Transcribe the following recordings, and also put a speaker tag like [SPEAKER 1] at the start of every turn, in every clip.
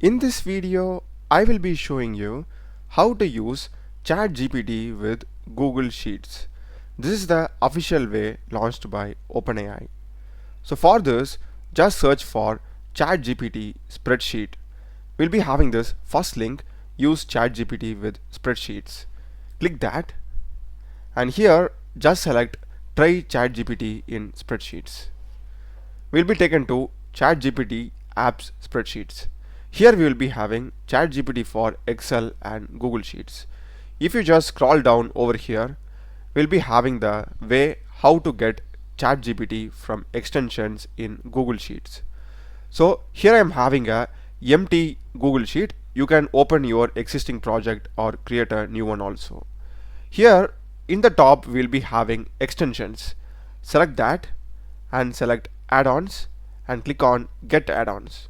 [SPEAKER 1] In this video, I will be showing you how to use ChatGPT with Google Sheets. This is the official way launched by OpenAI. So for this, just search for ChatGPT spreadsheet. We'll be having this first link, use ChatGPT with spreadsheets. Click that, and here just select try ChatGPT in spreadsheets. We'll be taken to ChatGPT apps spreadsheets. Here we will be having ChatGPT for Excel and Google Sheets. If you just scroll down over here, we'll be having the way how to get ChatGPT from extensions in Google Sheets. So here I am having a empty Google Sheet. You can open your existing project or create a new one also. Here in the top we'll be having extensions. Select that and select add-ons and click on get add-ons.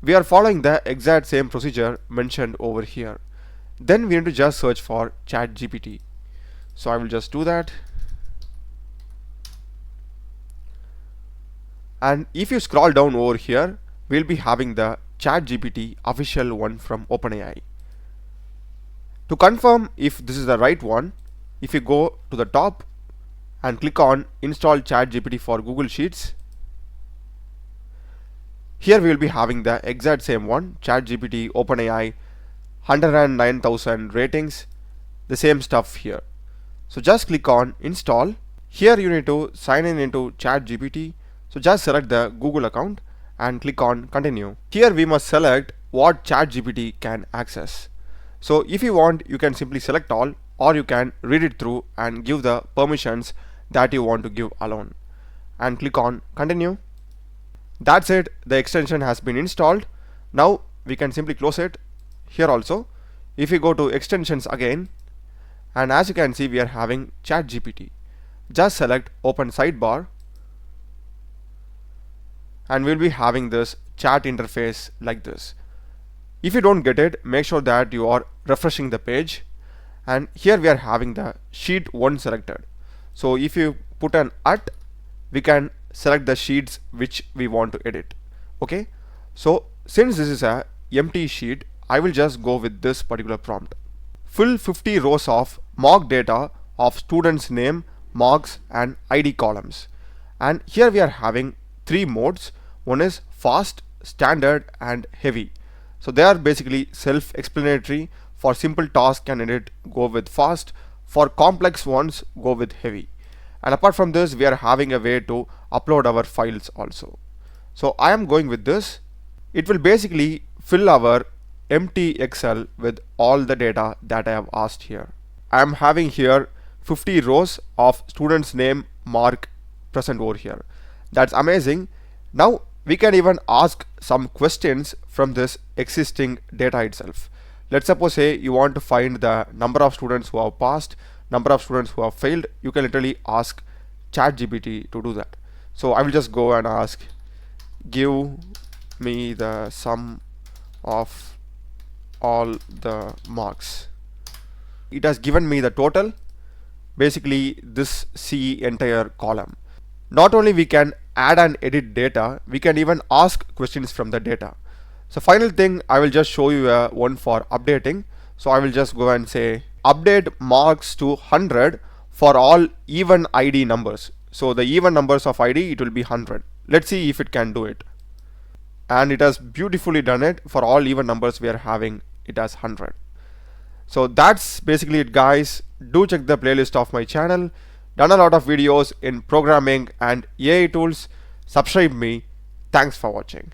[SPEAKER 1] We are following the exact same procedure mentioned over here. Then we need to just search for ChatGPT. So I will just do that. And if you scroll down over here, we'll be having the ChatGPT official one from OpenAI. To confirm if this is the right one, if you go to the top and click on install ChatGPT for Google Sheets, here we will be having the exact same one, ChatGPT OpenAI 109,000 ratings, the same stuff here. So just click on install. Here you need to sign in into ChatGPT. So just select the Google account and click on continue. Here we must select what ChatGPT can access. So if you want, you can simply select all, or you can read it through and give the permissions that you want to give alone and click on continue. That's it, the extension has been installed. Now we can simply close it. Here also, if you go to extensions again, and as you can see, we are having ChatGPT. Just select open sidebar and we'll be having this chat interface like this. If you don't get it, make sure that you are refreshing the page, and here we are having the sheet 1 selected. So if you put an at, we can select the sheets which we want to edit. Okay, so since this is a empty sheet, I will just go with this particular prompt. Fill 50 rows of mock data of students' name, marks and ID columns. And here we are having 3 modes. One is fast, standard and heavy. So they are basically self-explanatory. For simple tasks and edit, go with fast. For complex ones, go with heavy. And apart from this, we are having a way to upload our files also. So I am going with this. It will basically fill our empty Excel with all the data that I have asked here. I am having here 50 rows of students' name, mark present over here. That's amazing. Now we can even ask some questions from this existing data itself. Let's suppose say you want to find the number of students who have passed, number of students who have failed. You can literally ask ChatGPT to do that. So I will just go and ask, give me the sum of all the marks. It has given me the total, basically this C entire column. Not only we can add and edit data, we can even ask questions from the data. So final thing, I will just show you one for updating. So I will just go and say update marks to 100 for all even ID numbers. So the even numbers of ID, it will be 100. Let's see if it can do it. And it has beautifully done it. For all even numbers we are having, it has 100. So that's basically it, guys. Do check the playlist of my channel. Done a lot of videos in programming and AI tools. Subscribe me. Thanks for watching.